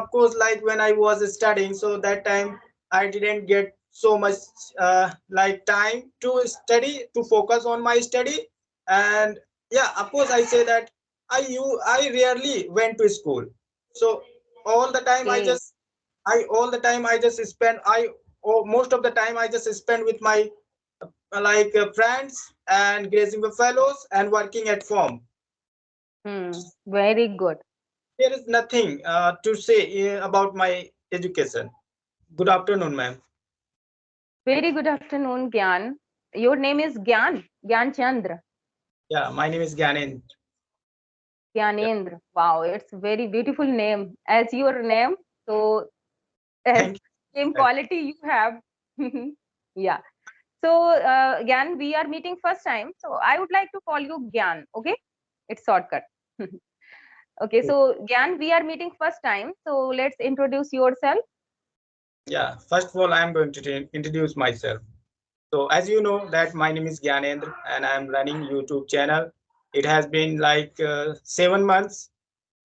of course, like when I was studying, so that time I didn't get so much like time to study, to focus on my study. And yeah, of course, I say that I rarely went to school. So all the time Okay. I all the time I just spend I oh, most of the time I just spend with my friends and grazing with fellows and working at farm. Very good. There is nothing to say about my education. Good afternoon, ma'am. Very good afternoon, Gyan. Your name is Gyan Chandra. Yeah, my name is Gyanen. Yeah, Gyanendra. Wow, it's a very beautiful name as your name. So as thank same you. quality you have. Yeah. So Gyan, we are meeting first time. So I would like to call you Gyan. Okay, it's shortcut. Okay, so Gyan, we are meeting first time. So let's introduce yourself. Yeah, first of all, I am going to introduce myself. So as you know that my name is Gyanendra and I am running YouTube channel. It has been like 7 months.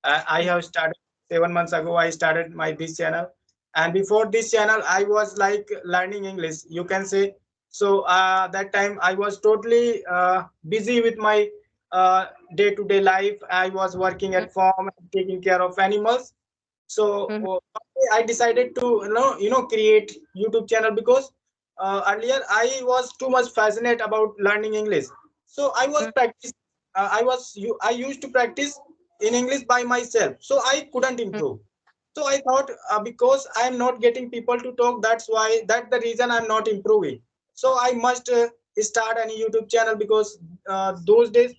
I have started 7 months ago. I started my this channel, and before this channel, I was like learning English. You can say so. That time I was totally busy with my day-to-day life. I was working at farm and taking care of animals. So Mhm, I decided to create YouTube channel because earlier I was too much fascinated about learning English. So I was mhm, practice. I used to practice in English by myself. So I couldn't mhm, improve. So I thought because I am not getting people to talk, that's the reason I'm not improving. So I must start any YouTube channel because those days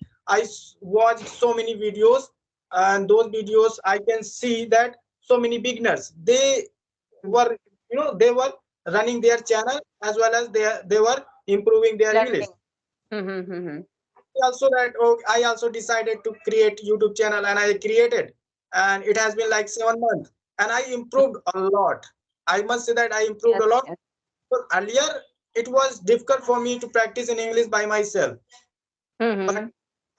watched so many videos, and those videos I can see that so many beginners mhm. were they were running their channel as well as they were improving their English. Learning. Mhm, mhm, I also decided to create YouTube channel, and I created, and it has been like 7 months, and I mhm. improved a lot. I must say that I improved Yes, a lot. yes. So earlier it was difficult for me to practice in English by myself, but Mhm,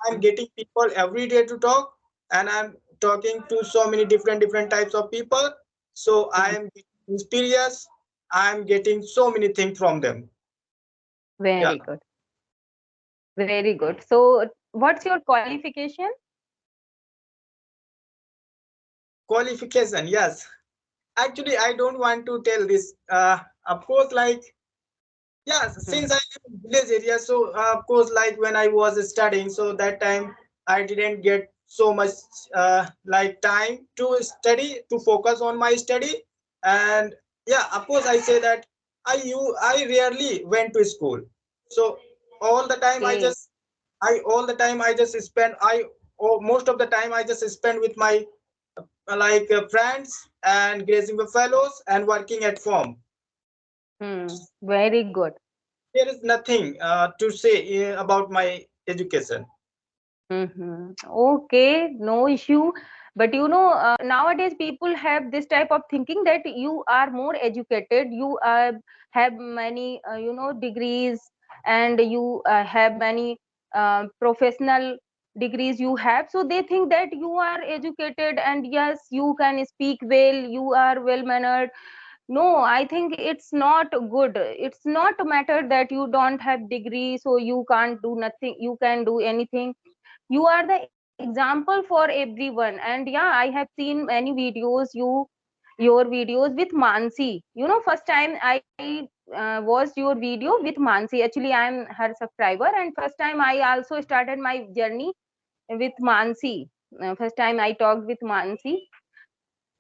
I'm getting people every day to talk, and I'm talking to so many different types of people. So I mhm. am inspirious. I'm getting so many things from them. Yeah, Very good. Very good. So what's your qualification? qualification. Yes, actually, I don't want to tell this. Of course, like yes, Mhm, since I live in village area, so of course, like when I was studying, so that time I didn't get so much like time to study, to focus on my study. And yeah, of course, I say that I rarely went to school. So all the time okay. all the time I just spend most of the time I just spend with my friends and grazing with fellows and working at farm. Very good. There is nothing to say about my education. Okay, no issue. But nowadays people have this type of thinking that you are more educated, you have many, degrees, and you have many professional degrees you have. So they think that you are educated and yes, you can speak well, you are well mannered. No, I think it's not good. It's not a matter that you don't have degree, so you can't do nothing, you can do anything. You are the example for everyone. And yeah, I have seen many videos, your videos with Mansi. First time I watched your video with Mansi. Actually, I am her subscriber, and first time I also started my journey with Mansi. First time I talked with Mansi.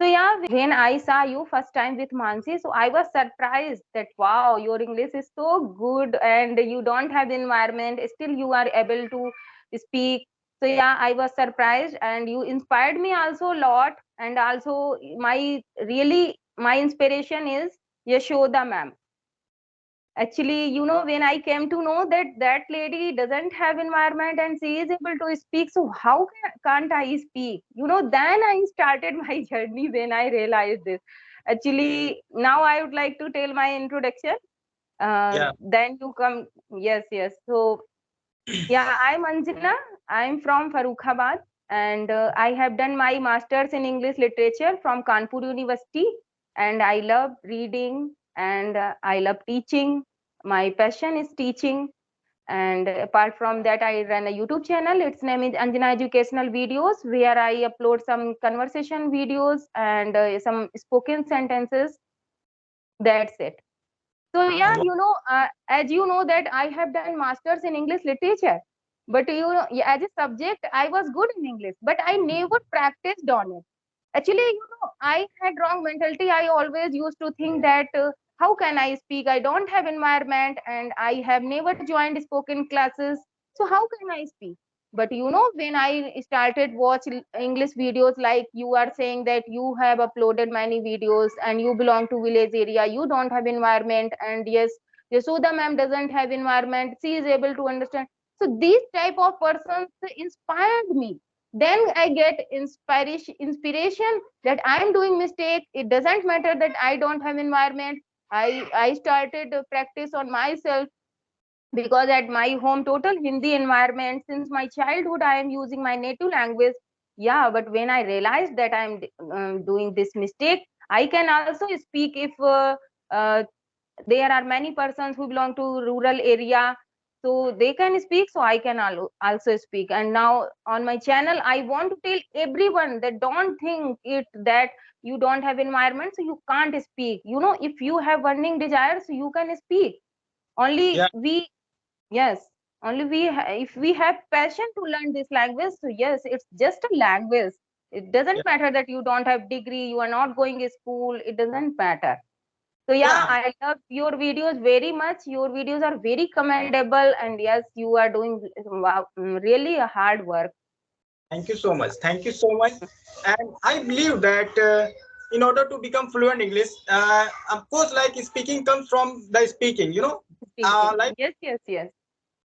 So yeah, when I saw you first time with Mansi, so I was surprised that wow, your English is so good and you don't have environment, still you are able to speak. So yeah, I was surprised and you inspired me also a lot. And also my inspiration is Yashoda ma'am. Actually, when I came to know that that lady doesn't have environment and she is able to speak, so how can't I speak? Then I started my journey when I realized this. Actually, now I would like to tell my introduction. Yeah, Then you come. Yes, yes. So, yeah, I'm Anjana. I'm from Farukhabad. and I have done my masters in English literature from Kanpur University, and I love reading, and I love teaching. My passion is teaching, and apart from that, I run a YouTube channel. Its name is Anjana Educational Videos, where I upload some conversation videos and some spoken sentences. That's it. So yeah, as you know that I have done masters in English literature, but yeah, as a subject, I was good in English, but I never practiced on it. Actually, I had wrong mentality. I always used to think that how can I speak? I don't have environment, and I have never joined spoken classes. So how can I speak? But when I started watch English videos, like you are saying that you have uploaded many videos and you belong to village area, you don't have environment, and yes, Yasoda ma'am doesn't have environment. She is able to understand. So these type of persons inspired me. Then I get inspiration that I am doing mistake. It doesn't matter that I don't have environment. I started to practice on myself, because at my home total Hindi environment, since my childhood I am using my native language. Yeah, but when I realized that I am doing this mistake, I can also speak if uh, there are many persons who belong to rural area, so they can speak, so I can also speak. And now on my channel I want to tell everyone that don't think it that you don't have environment so you can't speak. If you have burning desires, you can speak. Yeah, Only we Yes, only if we have passion to learn this language, so yes, it's just a language. It yeah, doesn't matter that you don't have degree, you are not going to school, it doesn't matter. So yeah, yeah. I love your videos very much. Your videos are very commendable, and yes, you are doing wow, really a hard work. Thank you so much. Thank you so much. And I believe that in order to become fluent English, of course, like speaking comes from the speaking. Speaking. Like Yes, yes, yes,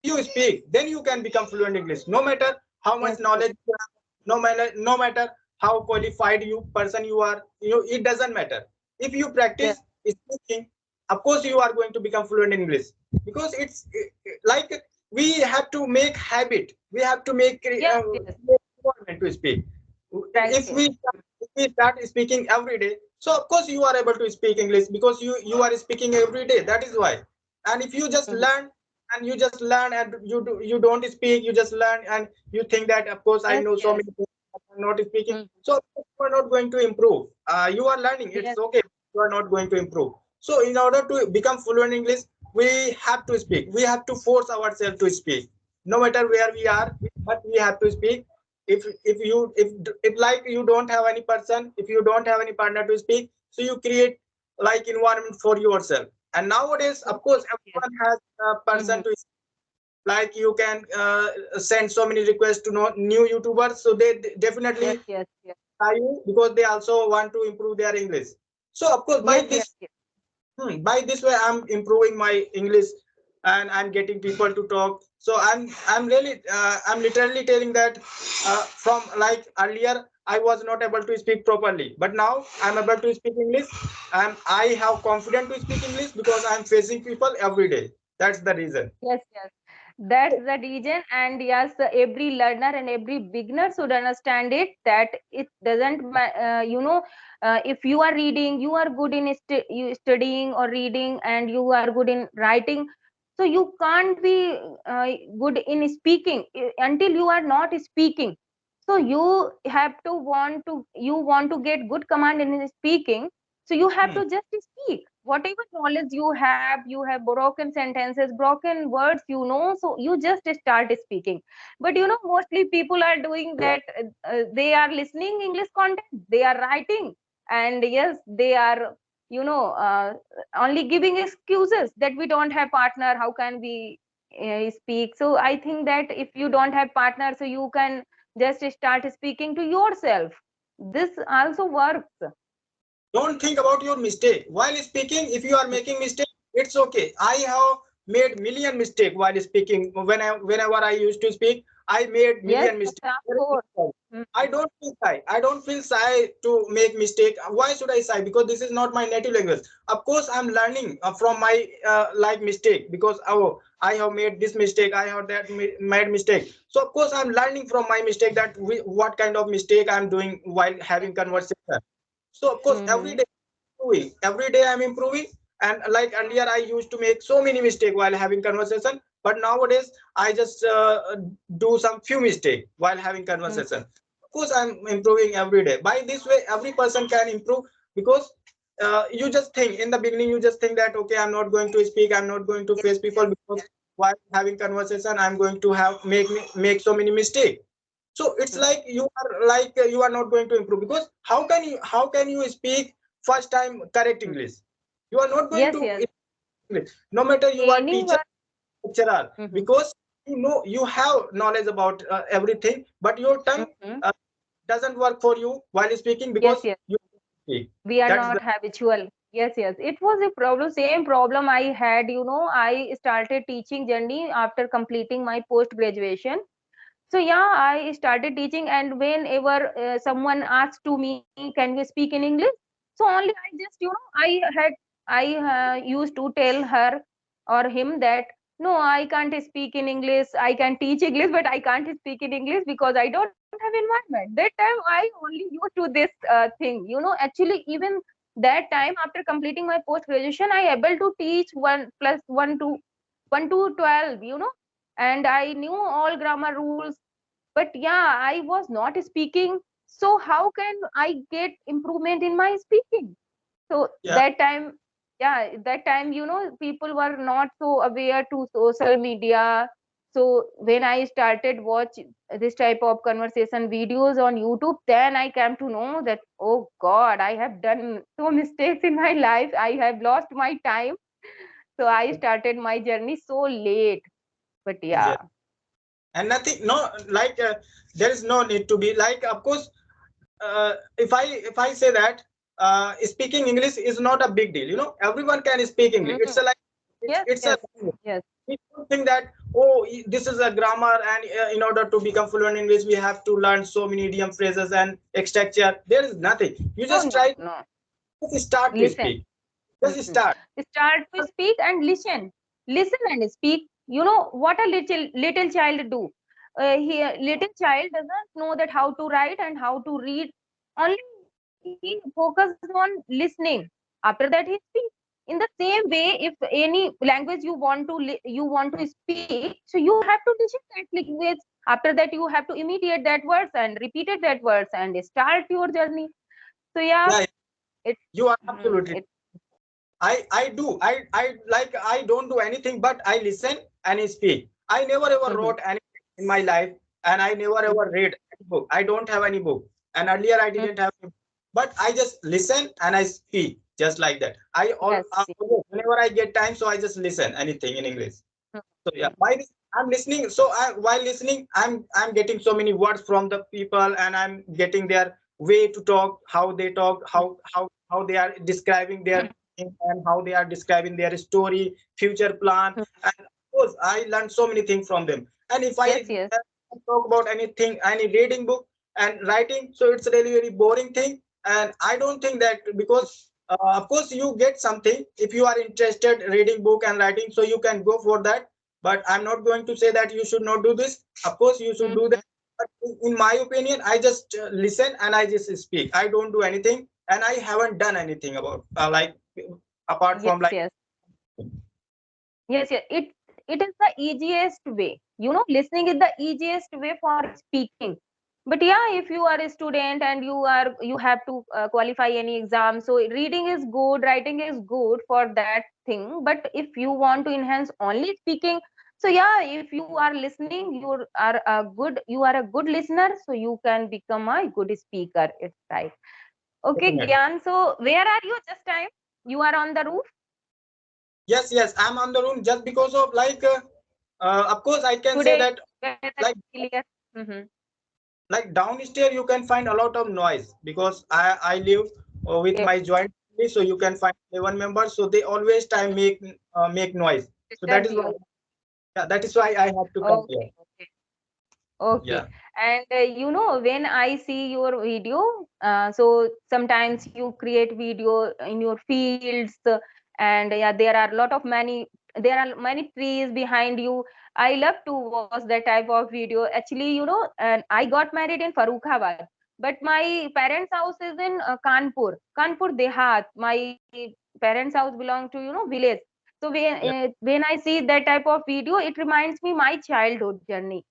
you speak, then you can become fluent English. No matter how much yes, yes, knowledge you have, no matter how qualified you person you are, it doesn't matter. If you yes, practice speaking, of course you are going to become fluent in English, because it's like we have to make habit. We have to make yes, yes, environment to speak. right. If we start speaking every day, so of course you are able to speak English, because you are speaking every day. That is why. And if you just Mhm. learn, and you don't speak, you just learn, and you think that of course I Yes, know so yes, many things, I'm not speaking, mhm. so of course you are not going to improve. You are learning, it's Yes, okay, you are not going to improve. So in order to become fluent English, we have to speak. We have to force ourselves to speak, no matter where we are, but we have to speak. If like you don't have any person, if you don't have any partner to speak, so you create like environment for yourself. And nowadays yes, of course yes, everyone has a person mhm. to, like you can send so many requests to know new YouTubers, so they Yes, definitely yes, yes, try you, because they also want to improve their English. So of course yes, yes, yes, by this way I'm improving my English, and I'm getting people to talk. So I'm really I'm literally telling that from like earlier I was not able to speak properly, but now I'm able to speak English, and I have confidence to speak English because I'm facing people every day. That's the reason. yes, yes. That's the reason, and yes, every learner and every beginner should understand it, that it doesn't if you are reading, you are good in you studying or reading, and you are good in writing, so you can't be good in speaking until you are not speaking. So you have to want to get good command in speaking, so you have Hmm. to just speak whatever knowledge you have broken sentences, broken words, so you just start speaking. But mostly people are doing that. They are listening English content, they are writing, and yes, they are only giving excuses that we don't have partner, how can we speak. So I think that if you don't have partner, so you can just start speaking to yourself. This also works. Don't think about your mistake while speaking. If you are making mistake, it's okay. I have made million mistake while speaking. Whenever I used to speak, I made Yes, million yes, mistakes. of There is no course. problem. I Mhm. don't feel shy. I don't feel shy to make mistake. Why should I shy? Because this is not my native language. Of course, I'm learning from my like mistake, because oh, I have made this mistake. I have that made mistake. So of course, I'm learning from my mistake, that what kind of mistake I'm doing while having conversation. So of course, every Mhm. day improving. Every day I'm improving. And like earlier, I used to make so many mistakes while having conversation. But nowadays, I just do some few mistakes while having Mhm. conversation. Of course, I'm improving every day. By this way, every person can improve, because you just think in the beginning, you just think that okay, I'm not going to speak, I'm not going to Yes, face yes, people, because yes. while having conversation, I'm going to have make so many mistakes. So it's Mhm. like you are not going to improve, because how can you speak first time correct Mhm. English? You are not going Yes, to yes. English, no matter you are teacher, Anyone. lecturer, Mhm. because you have knowledge about everything, but your tongue Mhm. uh, doesn't work for you while speaking, Yes, because yes. you speak. We are That's the not habitual. Yes, yes, it was a problem, same problem I had. I started teaching journey after completing my post graduation. So yeah, I started teaching, and whenever someone asks to me, can we speak in English? So only I just, I used to tell her or him that no, I can't speak in English. I can teach English, but I can't speak in English because I don't have environment. That time I only used to this thing. Actually, even that time after completing my post graduation, I able to teach 1 plus 1 to 12. And I knew all grammar rules, but yeah, I was not speaking. So how can I get improvement in my speaking? So yeah, that time, yeah, that time, people were not so aware to social media. So when I started watch this type of conversation videos on YouTube, then I came to know that, oh God, I have done so mistakes in my life. I have lost my time. So I started my journey so late. But yeah. yeah. And nothing, no, like there is no need to be like, of course, if I say that speaking English is not a big deal. Everyone can speak English. It's Mhm. a like Yes, it's a yes, yes. we don't think that, oh, this is a grammar, and in order to become fluent in English, we have to learn so many idiom phrases and structure. There is nothing. You No, just no, try no. to start to Listen. speak. Just Mhm. start. Start to speak and listen. Listen and speak. You know what a little child do. Little child doesn't know that how to write and how to read. Only he focuses on listening. After that, he speaks. In the same way, if any language you want to speak, so you have to listen that language. After that, you have to imitate that words and repeat it that words and start your journey. So yeah, Yeah, it. you are Mhm, absolutely. I do. I don't do anything, but I listen and I speak. I never ever mhm, wrote anything in my life, and I never mhm, ever read any book. I don't have any book. And earlier I mhm. didn't have any, but I just listen and I speak just like that. Yes. Whenever I get time, so I just listen anything in English. Mhm, So yeah, mhm, by this I'm listening. So while listening, I'm getting so many words from the people, and I'm getting their way to talk, how they talk, how they are describing their thing, and how they are describing their story, future plan, mhm. and of course I learned so many things from them. And if I Yes, yes. talk about anything, any reading book and writing, so it's really very boring thing, and I don't think that, because of course you get something if you are interested reading book and writing, so you can go for that, but I'm not going to say that you should not do this. Of course you should do Mhm. that, but in my opinion, I just listen and I just speak. I don't do anything, and I haven't done anything about like apart Yes, from like. yes. Yes, yes. It is the easiest way. Listening is the easiest way for speaking. But yeah, if you are a student and you have to qualify any exam, so reading is good, writing is good for that thing. But if you want to enhance only speaking, so yeah, if you are listening, you are a good listener, so you can become a good speaker. It's right. Okay, Definitely. Gyan. So where are you this time? You are on the roof Yes, yes, I'm on the room just because of like of course I can say today. that Weather is like clear. Mhm. downstairs you can find a lot of noise, because I live with Okay. my joint family, so you can find 11 members, so they always time make noise. So that Disturb is why, you. yeah, that is why I have to come here. Okay. Okay. Okay. Yeah. And when I see your video, so sometimes you create video in your fields, and yeah, there are many trees behind you. I love to watch that type of video. Actually, and I got married in Farrukhabad, but my parents' house is in Kanpur Dehat. My parents' house belong to, village. So Yeah. when I see that type of video, it reminds me my childhood journey.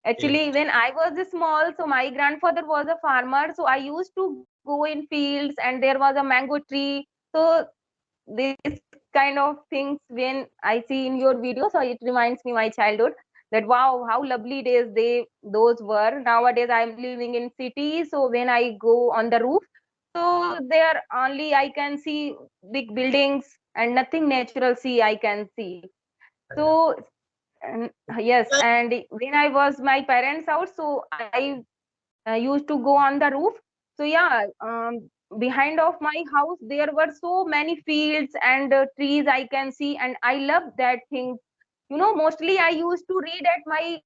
Okay. Actually, when I was small, so my grandfather was a farmer, so I used to go in fields and there was a mango tree. So this kind of things when I see in your video, so it reminds me my childhood, that wow, how lovely days those were. Nowadays I'm living in city, so when I go on the roof, so there only I can see big buildings and nothing natural see I can see. Yeah. So yes, and when I was my parents' house, so I used to go on the roof. So yeah, behind of my house there were so many fields and trees I can see, and I love that thing. Mostly I used to read at my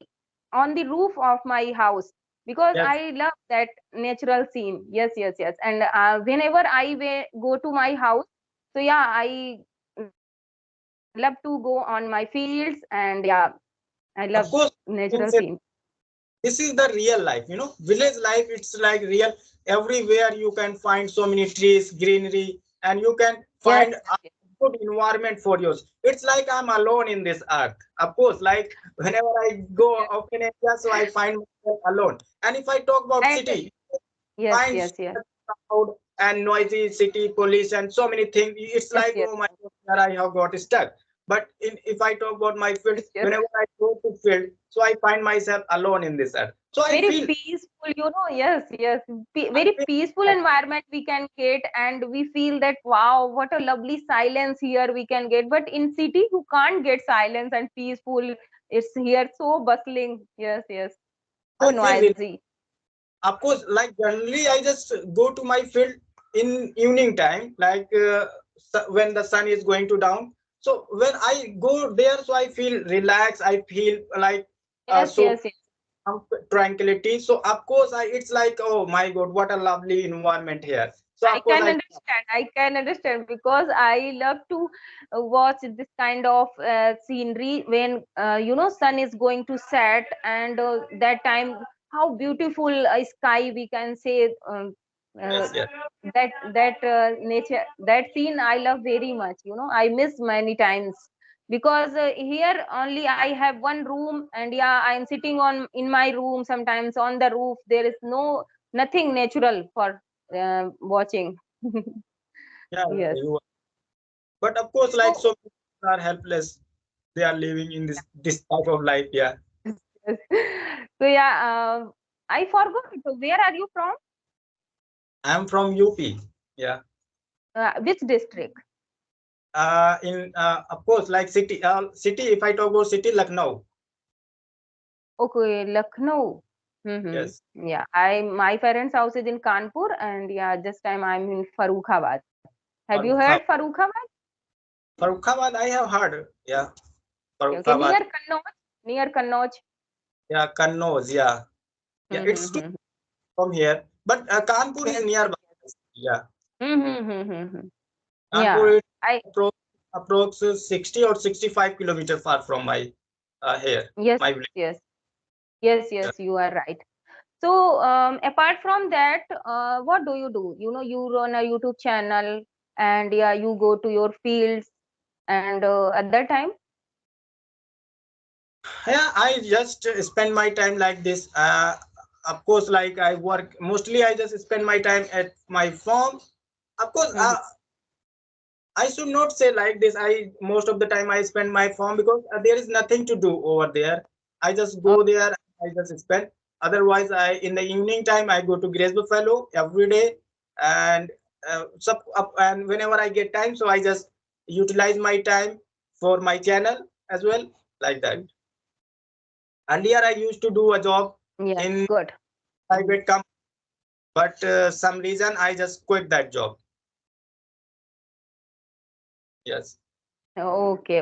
on the roof of my house, because Yes. I love that natural scene. Yes, yes, yes. And whenever go to my house, so yeah, I love to go on my fields, and yeah, I love Of course, natural you can scene. say this is the real life. Village life. It's like real. Everywhere you can find so many trees, greenery, and you can Yes, find yes, a good environment for yours. It's like I'm alone in this earth. Of course, like whenever I go yes, open area, so I find myself alone. And if I talk about and city, yes, find yes, so yes, much crowd and noisy city police and so many things. It's yes, like, yes, oh my god, where I have got stuck. But if I talk about my field, yes, yes. whenever I go to field, so I find myself alone in this earth. So I Very feel peaceful, yes, yes. I Very feel peaceful that. environment we can get, and we feel that wow, what a lovely silence here we can get. But in city, you can't get silence and peaceful. It's here so bustling. Yes, yes, so I feel it. noisy. Of course, like generally I just go to my field in evening time, like when the sun is going to down. So when I go there, so I feel relaxed. I feel like Yes, so yes, yes. tranquility. So of course, it's like, oh my God, what a lovely environment here. So I of course, can understand. I can understand, because I love to watch this kind of scenery when sun is going to set, and that time how beautiful sky we can say. Uh, yes, yes, that nature, that scene I love very much. I miss many times, because here only I have one room, and yeah, I'm sitting on in my room. Sometimes on the roof there is nothing natural for watching. yeah, Yes. but of course, like So, so many people are helpless. They are living in this type of life. Yeah, yes. So yeah, I forgot. So where are you from? I'm from UP. Yeah. Which district? In of course, like city. If I talk about city, Lucknow. Okay, Lucknow. Yes, Yeah, I my parents' house is in Kanpur, and yeah, this time I'm in Farrukhabad. Have you heard Farukhabad. Farrukhabad? Farukhabad, I have heard. Yeah, Okay, okay, Farukhabad. near Kannauj. Near Kannauj. Yeah, Kannauj. Yeah, yeah. It's too Mm-hmm. from here, but Kanpur is Yes, yes, nearby. yes. Yeah, Mm-hmm. Kanpur Yeah, is I approx, approx 60 or 65 kilometers far from my here, yes, my village. yes, yes, Yeah. yes. You are right. So, apart from that, what do you do? You run a YouTube channel, and yeah, you go to your fields, and at that time, Yeah, I just spend my time like this. Of course, like I work mostly. I just spend my time at my farm. Of course, mhm. I should not say like this. I most of the time I spend my farm because there is nothing to do over there. I just Oh, go there. I just spend. Otherwise, I in the evening time I go to graze buffalo every day, and and whenever I get time, so I just utilize my time for my channel as well, like that. Earlier, I used to do a job yeah, in good. Mhm. private company, but some reason I just quit that job. Yes. Okay, okay.